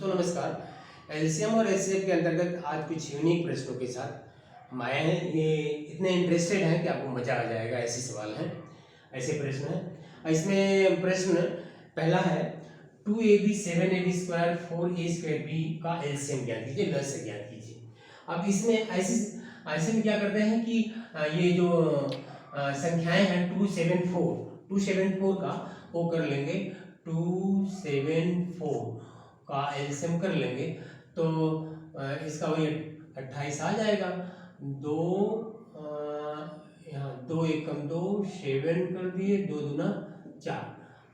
दोस्तों नमस्कार। एलसीएम और एचसीएफ के अंतर्गत आज कुछ यूनिक प्रश्नों के साथ मैं ये इतने इंटरेस्टेड हैं कि आपको मजा आ जाएगा। ऐसे सवाल हैं, ऐसे प्रश्न हैं। इसमें प्रश्न पहला है 2ab 7ab square 4a² b का एलसीएम ज्ञात कीजिए, लसागु ज्ञात कीजिए। अब इसमें ऐसे में क्या करते हैं कि ये जो संख्याएं हैं 274 का वो कर लेंगे, 274 का एलसीएम कर लेंगे तो इसका वही 28 आ जाएगा। दो यहाँ 2 एकम 2 7 कर दिए, 2 दूना 4,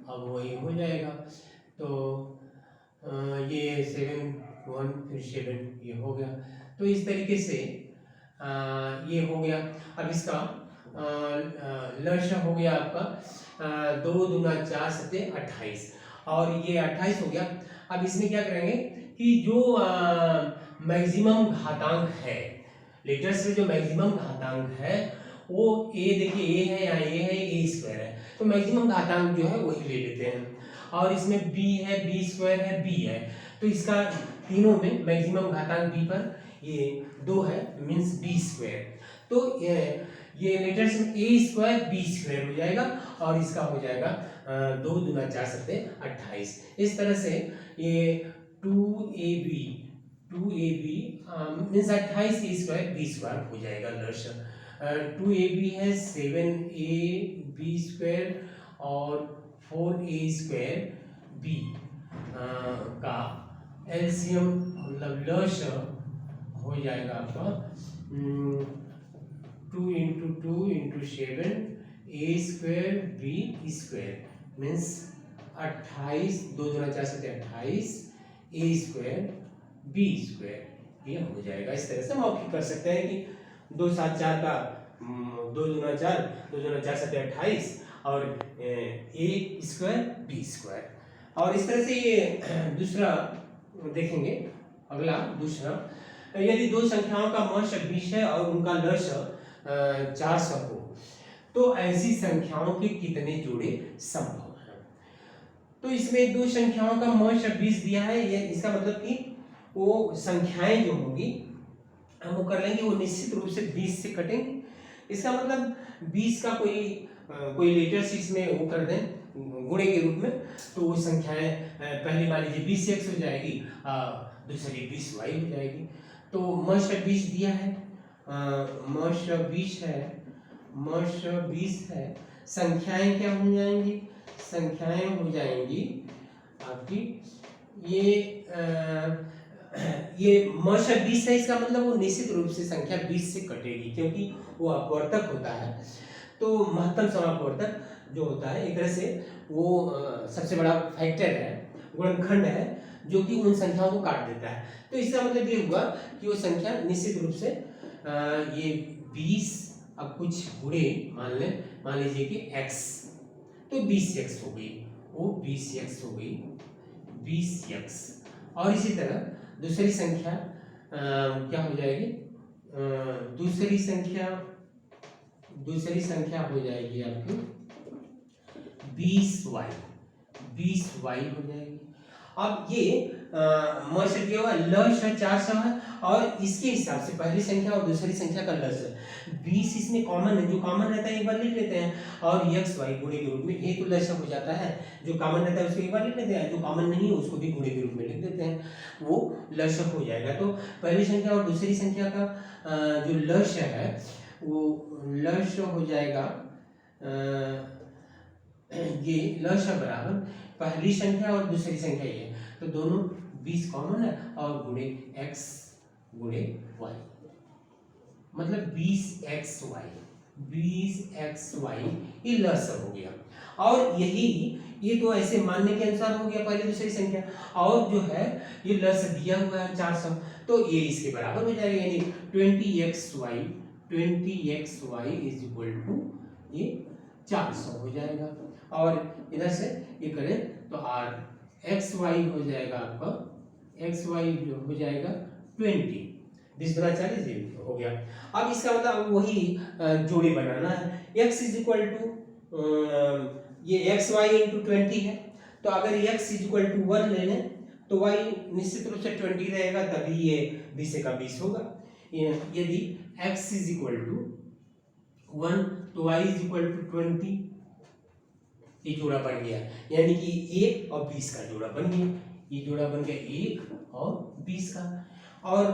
अब वही हो जाएगा। तो ये 7 1 फिर 7 ये हो गया। तो इस तरीके से ये हो गया। अब इसका लक्ष्य हो गया आपका 2 दूना 4 सत्ते 28 और ये 28 हो गया। अब इसमें क्या करेंगे कि जो मैक्सिमम घातांक है, लेटर्स में जो मैक्सिमम घातांक है वो ए, देखिए ए है, यहाँ ए है, ए स्क्वायर है, तो मैक्सिमम घातांक जो है वही ले लेते हैं। और इसमें बी है, बी स्क्वायर है, बी है, तो इसका तीनों में मैक्सिमम घातांक बी पर ये 2 है, मीन्स बी स्क्वायर। तो ये लेटर्स में ए स्क्वायर बी स्क्वायर हो जाएगा और इसका हो जाएगा 2 दूना 4 सत्ते 28। इस तरह से ये 2ab मीन्स 28 ए स्क्वायर बी स्क्वायर हो जाएगा। लक्ष्य 2ab है 7ab स्क्वायर और 4a स्क्वायर b का एलसीएम मतलब लक्ष्य हो जाएगा आपका 2 × 2 × 7 a square b square means 28, 2 दूना 4 सत्ते 28 a स्क्वायर b स्क्वायर ये हो जाएगा। इस तरह से हम ऑप्ट कर सकते हैं कि 2 7 4 का 2 दूना 4, 2 दूना 4 सत्ते 28 और a स्क्वायर b स्क्वायर। और इस तरह से ये दूसरा देखेंगे। अगला दूसरा, यदि दो संख्याओं का मध्य 20 है और उनका लक्ष्य 400 हो तो ऐसी संख्याओं के कितने जोड़े संभव हैं। तो इसमें दो संख्याओं का मध्य 20 दिया है, ये इसका मतलब कि वो संख्याएं जो होंगी हम वो कर लेंगे, वो निश्चित रूप से 20 से कटेंगे। इसका मतलब 20 का कोई लेटर्स इसमें वो कर दें गुणे के रूप में, तो वो संख्याएं पहली मान लीजिए 20x हो जाएगी, दूसरी 20y हो जाएगी। तो मध्य 20 दिया है, मध्य 20 है, संख्याएं क्या हो जाएंगी, संख्याएं हो जाएंगी आपकी ये मध्य 20 है, इसका मतलब वो निश्चित रूप से संख्या 20 से कटेगी क्योंकि वो अपवर्तक होता है। तो महत्तम समापवर्तक जो होता है एक तरह से वो सबसे बड़ा फैक्टर है, गुणनखंड है जो कि उन संख्याओं को काट देता है। तो इसका मतलब ये हुआ कि वो संख्या निश्चित रूप से ये 20 अब कुछ गुणे मान लीजिए कि x, तो 20x हो गई, वो 20x हो गई 20x। और इसी तरह दूसरी संख्या क्या हो जाएगी, दूसरी संख्या हो जाएगी आपकी 20y हो जाएगी। अब ये मध्य दिया हुआ लक्ष्य 400 है और इसके हिसाब से पहली संख्या और दूसरी संख्या का लक्ष्य 20 इसमें कॉमन है, जो कॉमन रहता है एक बार लिख लेते हैं, और x y गुणे के रूप में ये तो लक्ष्य हो जाता है, जो कॉमन रहता है उसको एक बार लिख लेते हैं, जो कॉमन नहीं है उसको भी गुणे के रूप में लिख देते हैं, वो लक्ष्य हो जाएगा। तो पहली संख्या और दूसरी संख्या का जो लक्ष्य है वो लक्ष्य हो जाएगा, ये लक्ष्य बराबर पहली संख्या और दूसरी संख्या ये, तो दोनों 20 कॉमन है और गुणे x गुणे y, मतलब 20xy ये लक्ष्य हो गया। और ये तो ऐसे मानने के अनुसार हो गया पहली दूसरी संख्या, और जो है ये लक्ष्य दिया हुआ है 400, तो ये इसके बराबर हो जाएगा, यानी 20xy इज इक्वल टू ये 400 हो जाएगा। और इधर से ये करें तो xy हो जाएगा आपका, xy जो हो जाएगा 20, 20 × 40 हो गया। अब इसका मतलब वही जोड़ी बनाना है, x इज इक्वल टू ये xy × 20 है, तो अगर x इज इक्वल टू 1 ले लें तो y निश्चित रूप से 20 रहेगा, तभी ये 20 का 20 होगा। यदि x इज इक्वल टू 1 तो y इज इक्वल टू 20, ये जोड़ा बन गया, यानी कि 1 और 20 का जोड़ा बन गया। ये जोड़ा बन गया 1 और 20 का। और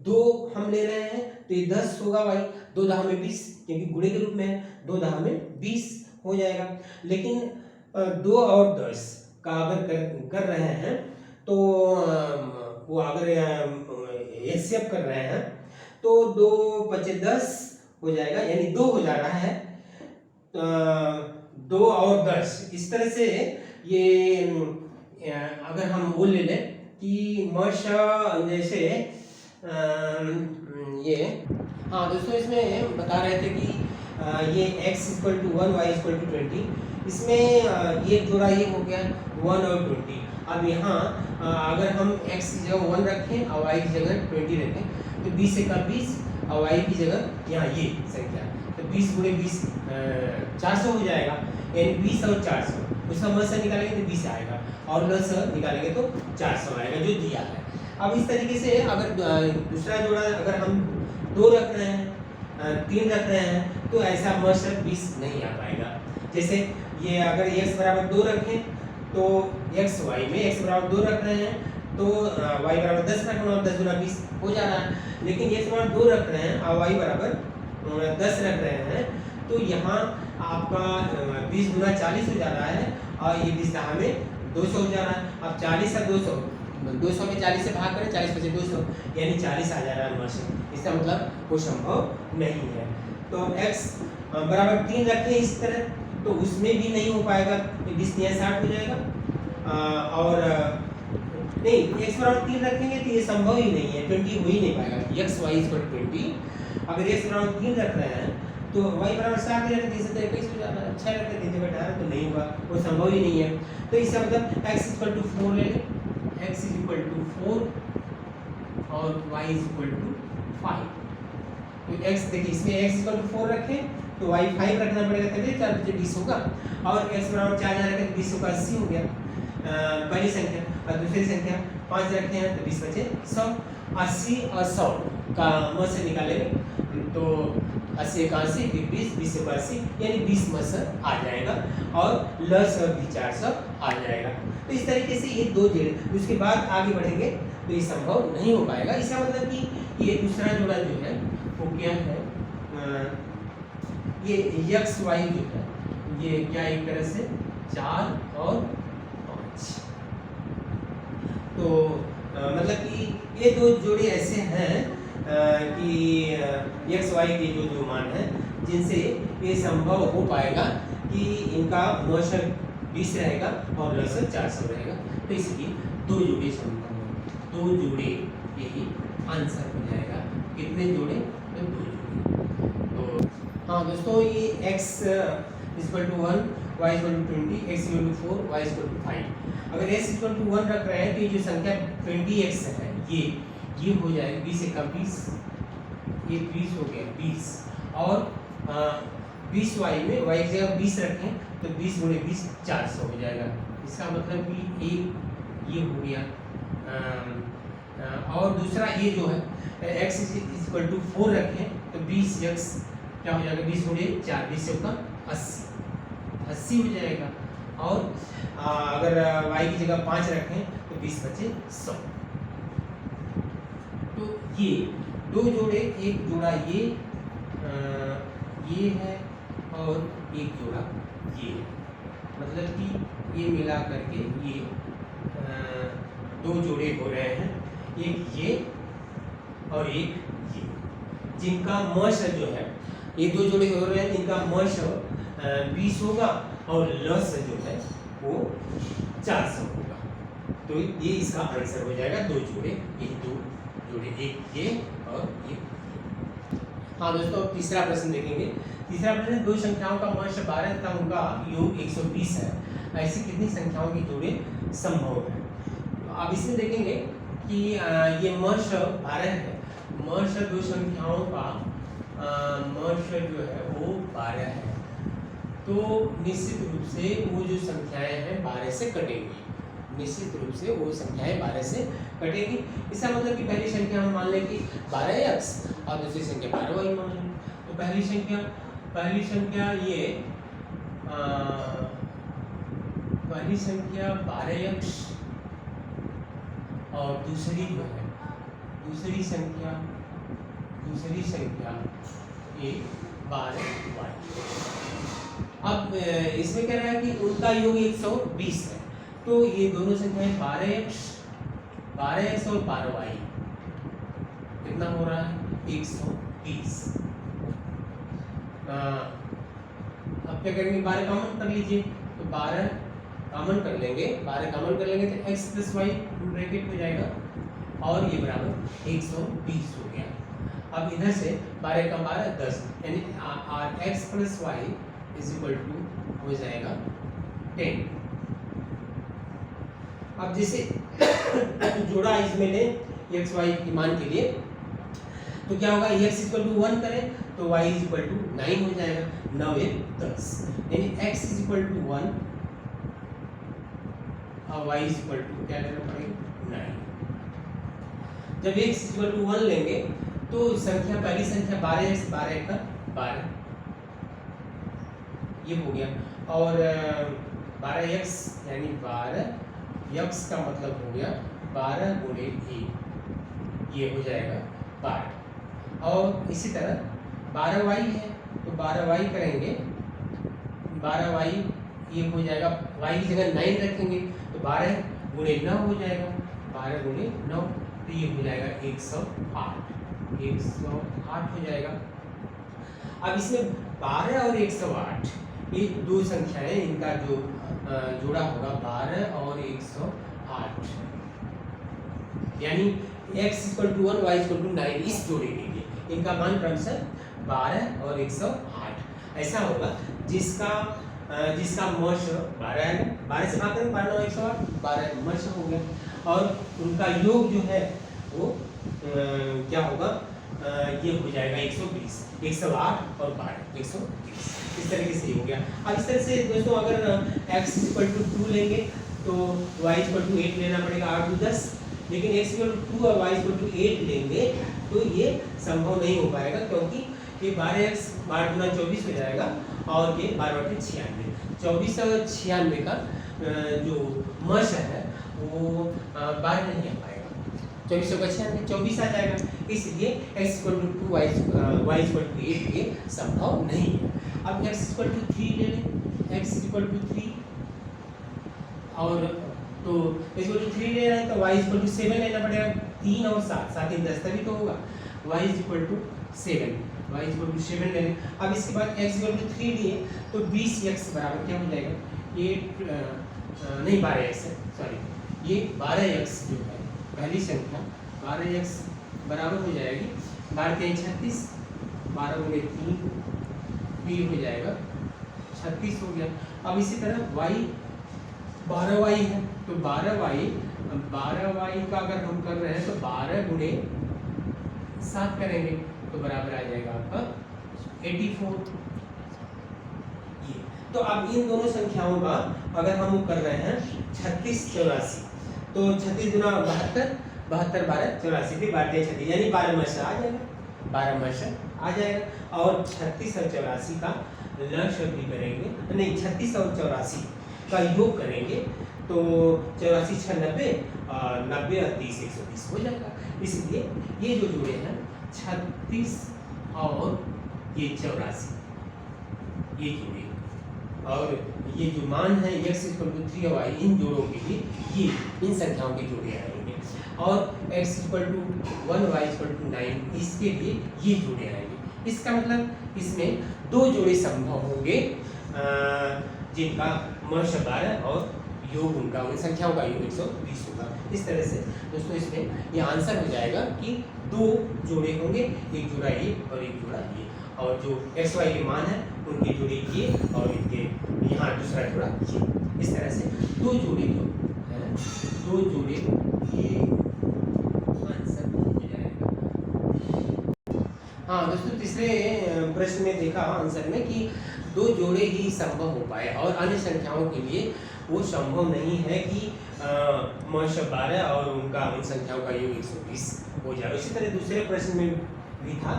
2 हम ले रहे हैं तो ये 10 होगा भाई, 2 दहा में 20, क्योंकि गुणे के रूप में है, 2 दहा में 20 हो जाएगा। लेकिन 2 और 10 का अगर कर रहे हैं तो वो अगर एचसीएफ कर रहे हैं तो 2 × 5 = 10 हो जाएगा, यानी 2 हो जा रहा है। 2 और 10 इस तरह से ये अगर हम वो ले लें कि जैसे ये, हाँ दोस्तों इसमें बता रहे थे कि ये x = 1 y = 20, इसमें ये जोड़ा ये हो गया 1 और 20। अब यहाँ अगर हम x की जगह 1 रखें और y की जगह 20 रखें तो 20 का 20 और y की जगह यहाँ ये संख्या, तो 20 × 20 400 हो जाएगा, यानी 20 और 400 उसका मध्य निकालेंगे तो 20 आएगा और लस निकालेंगे तो 400 आएगा जो दिया है। अब इस तरीके से अगर दूसरा जोड़ा अगर हम 2 रख रहे हैं, 3 रख रहे हैं तो ऐसा मध्य 20 नहीं आ पाएगा। जैसे ये अगर x = 2 रखें तो x y में x = 2 रख रहे हैं तो y = 10 रखना, 10 × 20 हो जा रहा है। लेकिन x = 2 रख रहे हैं और y = 10 रख रहे हैं तो यहाँ आपका 20 × 40 हो जा रहा है और ये 20 दहा में 200 हो जा रहा है। अब 40 और 200 में 40 से भाग करें, 40 × 5 = 200, यानी 40 आ जा रहा है मर्श। इसका मतलब वो संभव नहीं है। तो x = 3 रखें इस तरह तो उसमें भी नहीं हो पाएगा, 20 × 60 हो जाएगा। और नहीं, x = 3 रखेंगे तो ये संभव ही नहीं है, 20 हो ही नहीं पाएगा। x y = 20, अगर x = 3 रख रहे हैं तो y = 7 रख दें, 21 हो जाता है, 6 रख दें 3 × 18 तो नहीं होगा, वो संभव ही नहीं है। तो इसका मतलब x = 4 ले लें, x = 4 और y = 5। तो x देखिए इसमें x = 4 रखें तो y 5 रखना पड़ेगा, तभी 4 × 20 होगा। और x = 4 यहाँ रखें तो 20 × 80 हो गया पहली संख्या। और दूसरी संख्या 5 रखते हैं तो 20 × 5 = 100। 80 और 100 का मध्य से निकालेंगे तो 80 × 80 फिर 20, 20 × 80 यानी 20 मध्य आ जाएगा और लस भी 400 आ जाएगा। तो इस तरीके से ये 2 जोड़े, उसके बाद आगे बढ़ेंगे तो ये संभव नहीं हो पाएगा। इसका मतलब कि ये दूसरा जोड़ा जो है वो क्या है, ये x y जो है ये क्या एक तरह से 4 और 5, तो मतलब कि ये 2 जोड़े ऐसे हैं कि x y के जो मान है जिनसे ये संभव हो पाएगा कि इनका मध्य 20 रहेगा और लस 400 रहेगा। तो इसलिए 2 जोड़े संभव है, 2 जोड़े यही आंसर हो जाएगा। कितने जोड़े? तो 2 जोड़े। तो हाँ दोस्तों, ये x = 1 y = 20, x = 4 y = 5। अगर x = 1 रख रहे हैं तो ये जो संख्या 20x है ये हो जाएगा 20 × 20, ये 20 हो गया 20 और 20y में y की जगह 20 रखें तो 20 × 20 400 हो जाएगा। इसका मतलब कि एक ये हो गया। और दूसरा ये जो है x = 4 रखें तो 20x क्या हो जाएगा, 20 × 4 20 × 80 हो जाएगा। और अगर y की जगह 5 रखें तो 20 × 5 = 100। तो ये 2 जोड़े, एक जोड़ा ये है और एक जोड़ा ये है, मतलब कि ये मिला करके ये 2 जोड़े हो रहे हैं, एक ये और एक ये, जिनका मध्य जो है, ये 2 जोड़े हो रहे हैं जिनका मध्य 20 होगा और लस जो है वो 400 होगा। तो ये इसका आंसर हो जाएगा। 2 जोड़े, ये 2 जोड़े, एक ये और एक। हाँ दोस्तों, तीसरा प्रश्न देखेंगे। तीसरा प्रश्न, 2 संख्याओं का मध्य 12 तथा उनका योग 120 है, ऐसी कितनी संख्याओं के जोड़े संभव है? तो अब इसमें देखेंगे कि ये मध्य 12 है, मध्य 2 संख्याओं का मध्य जो है वो 12 है, तो निश्चित रूप से वो जो संख्याएं हैं 12 से कटेंगी। निश्चित रूप से वो संख्याएं 12 से कटेगी। इसका मतलब कि पहली संख्या हम मान लें कि 12x और दूसरी संख्या 12y मान लें। तो पहली संख्या ये पहली संख्या 12x और दूसरी जो है दूसरी संख्या ये 12y। अब इसमें कह रहा है कि उनका योग 120 है, तो ये दोनों संख्याएं 12x और 12y कितना हो रहा है 120। अब क्या करेंगे 12 कॉमन कर लीजिए, तो 12 कॉमन कर लेंगे, 12 कॉमन कर लेंगे तो x + y ब्रैकेट में जाएगा और ये बराबर 120 हो गया। अब इधर से 12 का 12 10 यानी x + y = हो जाएगा 10। अब जैसे जोड़ा इसमें ले x y की मान के लिए, तो क्या होगा x = 1 करें तो y = 9 हो जाएगा, 9 × 10 यानी x = 1 और y = क्या लेना पड़ेगा 9। जब x = 1 लेंगे तो संख्या पहली संख्या 12x 12 का 12 ये हो गया, और 12x यानी 12x का मतलब हो गया 12 × 1 ये हो जाएगा 12। और इसी तरह 12y है तो 12y करेंगे, 12y ये हो जाएगा, y की जगह 9 रखेंगे तो 12 × 9 हो जाएगा, 12 × 9 तो ये हो जाएगा 108 हो जाएगा। अब इसमें 12 और 108 ये दो संख्याएं, इनका जो जोड़ा होगा 12 और 108 यानी x = 1 y = 9, इस जोड़े के लिए इनका मान क्रमशः 12 और 108 ऐसा होगा जिसका मश 12 है, 12 से भाग करें 12 और 108 12 मश हो गया, और उनका योग जो है वो क्या होगा ये हो जाएगा 120, 108 और 12 120 इस तरीके से हो गया। अब इस तरह से दोस्तों अगर x = 2 लेंगे तो y = 8 लेना पड़ेगा, 8 × 10, लेकिन x = 2 और y = 8 लेंगे तो ये संभव नहीं हो पाएगा, क्योंकि ये 12x 12 × 24 हो जाएगा और ये 12 × 96 24 और 96 का जो मश है वो 12 नहीं आ पाएगा, 24 का 96 24 आ जाएगा, इसलिए x = 2 y = 8 ये संभव नहीं है। अब x = 3 ले लें, x = 3 और तो x = 3 ले रहे हैं तो y = 7 लेना पड़ेगा, 3 और 7 7 × 10 तभी तो होगा, y = 7 ले लें। अब इसके बाद x = 3 लिए तो 20x बराबर क्या हो जाएगा, ये नहीं 12x है, सॉरी ये 12x जो है पहली संख्या 12x बराबर हो जाएगी 12 × 36 12 × 3 भी हो जाएगा 36 हो गया। अब इसी तरह y 12y है तो 12y का अगर हम कर रहे हैं तो 12 × 7 करेंगे तो बराबर आ जाएगा आपका 84। ये तो अब इन दोनों संख्याओं का अगर हम कर रहे हैं 36 84 तो 36 × 72 72 12 84 भी 36 यानी 12 मश आ जाएगा, 12 मश आ जाएगा। और 36 और 84 का लघु भी करेंगे, नहीं 36 और 84 का योग करेंगे तो 84 6 90 और 90 और 30 120 हो जाएगा। इसलिए ये जो जोड़े हैं 36 और ये 84 ये जोड़े, और ये जो मान है x = 3 और y इन जोड़ों के लिए ये इन संख्याओं के जोड़े आएंगे, और x = 1 y = 9 इसके लिए ये जोड़े आएंगे। इसका मतलब इसमें दो जोड़े संभव होंगे जिनका मश 12 और योग उनका उन संख्याओं का योग 120 होगा। इस तरह से दोस्तों इसमें ये आंसर हो जाएगा कि दो जोड़े होंगे, एक जोड़ा ये और एक जोड़ा ये, और जो x y के मान है उनके जोड़े ये और इनके यहाँ दूसरा जोड़ा ये। इस तरह से दो जोड़े जो है दो जोड़े ये आंसर हो जाएगा। हाँ दोस्तों तीसरे प्रश्न में देखा आंसर में कि दो जोड़े ही संभव हो पाए और अन्य संख्याओं के लिए वो संभव नहीं है कि मॉइश्चर 12 और उनका उन संख्याओं का योग 120 हो जाए। इसी तरह दूसरे प्रश्न में भी था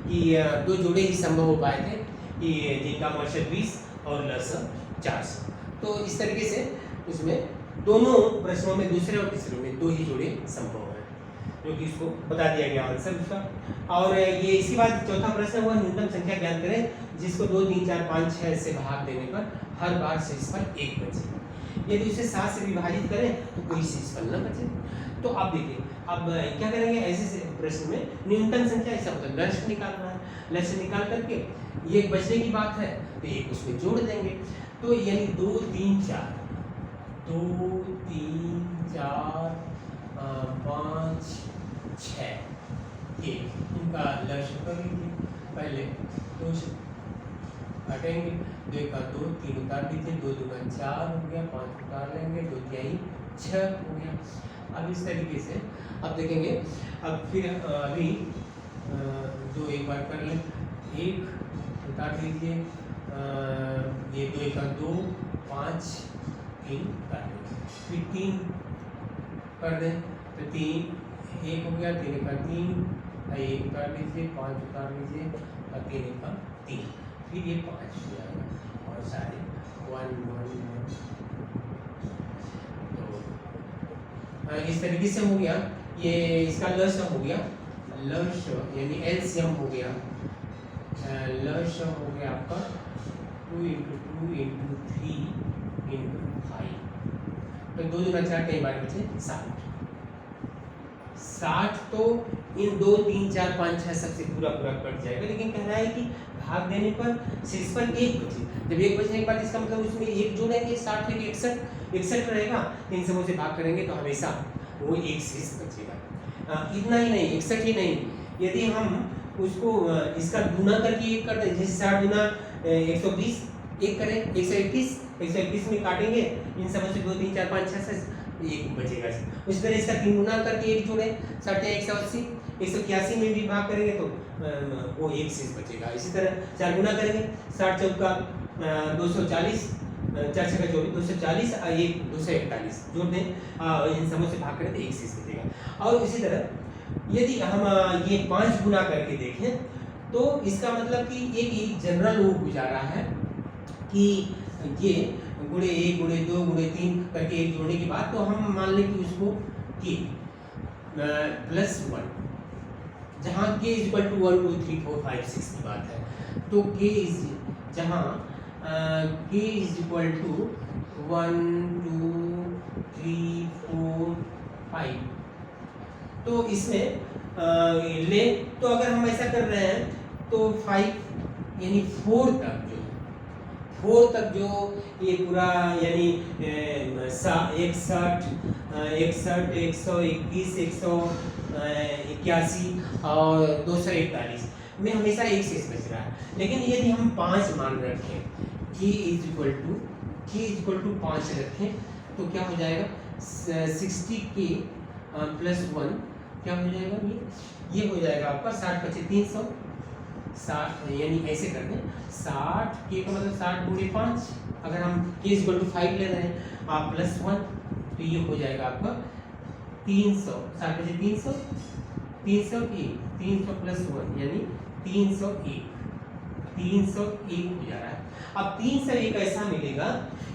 कि दो जोड़े ही संभव हो पाए थे कि जिनका मॉइश्चर 20 और लसर 400। तो इस तरीके से उसमें दोनों प्रश्नों में दूसरे और तीसरे में दो ही जोड़े संभव है, जो कि इसको बता दिया गया आंसर उसका। और ये इसके बाद चौथा प्रश्न हुआ न्यूनतम संख्या ज्ञात करें जिसको 2, 3, 4, 5, 6 से भाग देने पर हर बार शेष पर 1 बचे। यदि उसे 7 से विभाजित करें तो कोई शेषफल न बचे। तो आप देखिए, अब क्या करेंगे, ऐसे प्रश्न में न्यूनतम संख्या ऐसा मतलब लक्ष्य निकालना है। लक्ष्य निकाल करके ये बचने की बात है तो एक उसमें जोड़ देंगे। तो यानी 2, 3, 4, 5, 6 ये इनका लक्ष्य कर लीजिए। पहले 2 से हटेंगे, 2 का 2, 3 उतार दीजिए, 2 दूना 4 हो गया, 5 उतार लेंगे, 2 तिहाई 6 हो गया। अब इस तरीके से अब देखेंगे, अब फिर अभी 2 एक बार कर लें, 1 उतार दीजिए, ये 2 का 2, 5, 3 उतार दीजिए, फिर 3 कर दें तो 3 1 हो गया, 3 का 3, 1 उतार दीजिए, 5 उतार लीजिए और 3 का 3, फिर ये 5 हो जाएगा और सारे 1 1 1। तो इस तरीके से हो गया। ये इसका लक्ष्य हो गया, लक्ष्य यानी एलसीएम हो गया, लक्ष्य हो गया आपका 2 × 2 × 3 × 5। तो 2 दूना 4 कई बार बचे 60। तो इन 2, 3, 4, 5, 6 सबसे पूरा कट जाएगा, लेकिन कह रहा है कि भाग देने पर शेष पर 1 बचे। जब 1 बचने के बाद इसका मतलब उसमें 1 जोड़ेंगे, 60 है 61 रहेगा, इन सबों से भाग करेंगे तो हमेशा वो 1 शेष बचेगा। इतना ही नहीं, 61 ही नहीं, यदि हम उसको इसका गुना करके 1 कर दें, जैसे 60 गुना 120 1 करें, 121 में काटेंगे, इन सबों से 2, 3, 4, 5, 6 से 1 बचेगा। उसी तरह इसका 3 गुना करके 1 जोड़े, 60 180, 181 में भी भाग करेंगे तो वो 1 शेष बचेगा। इसी तरह 4 गुना करेंगे, 60 चौका 240, 4 छक्का 24, 240 और 1 241 जोड़ दें, इन सबों से भाग करें तो 1 शेष बचेगा। और इसी तरह यदि हम ये 5 गुना करके देखें तो इसका मतलब कि एक जनरल वो गुजारा है कि ये गुणे 1 गुणे 2 गुणे 3 करके 1 जोड़ने के बाद तो हम मान लें कि उसको k +1, जहाँ k = 1 2 3 4 5 6 की बात है, तो k जहाँ k = 1 2 3 4 5, तो इसमें ले, तो अगर हम ऐसा कर रहे हैं तो 5 यानी 4 तक जो ये पूरा यानी 61 121 181 और 241 में हमेशा 1 शेष बच रहा है। लेकिन यदि हम 5 मान रखें, k = 5 रखें तो क्या हो जाएगा, 60k + 1 क्या हो जाएगा, ये हो जाएगा आपका 60 बचे 300, 60 यानी ऐसे कर दें, 60 k का मतलब 60 × 5, अगर हम k = 5 ले रहे हैं आप +1 तो ये हो जाएगा आपका 300, 60 बचे 300, 301 300 + 1 यानी 301 हो जा रहा है। अब 301 ऐसा मिलेगा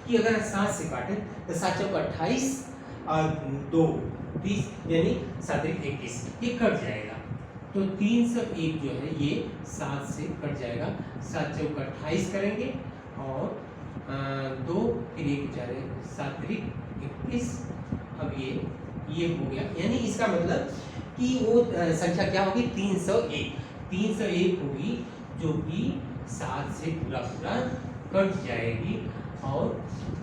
कि अगर 7 से काटें तो 7 चौका 28 और 2 20 यानी 7 21, ये कट जाएगा। तो 301 जो है ये 7 से कट जाएगा, 7 चौका 28 करेंगे और 2 फिर 1 जाए 7 21। अब ये हो गया, यानी इसका मतलब कि वो संख्या क्या होगी, 301 होगी, जो कि 7 से पूरा कट जाएगी और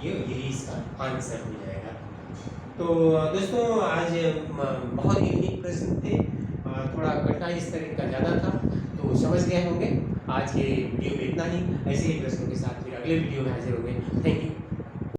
यही इसका आंसर हो जाएगा। तो दोस्तों आज बहुत ही यूनिक प्रश्न थे, थोड़ा कठिनाई इस तरह का ज़्यादा था, तो समझ गए होंगे। आज के वीडियो में इतना ही, ऐसे ही प्रश्नों के साथ फिर अगले वीडियो में हाजिर होंगे। Thank you.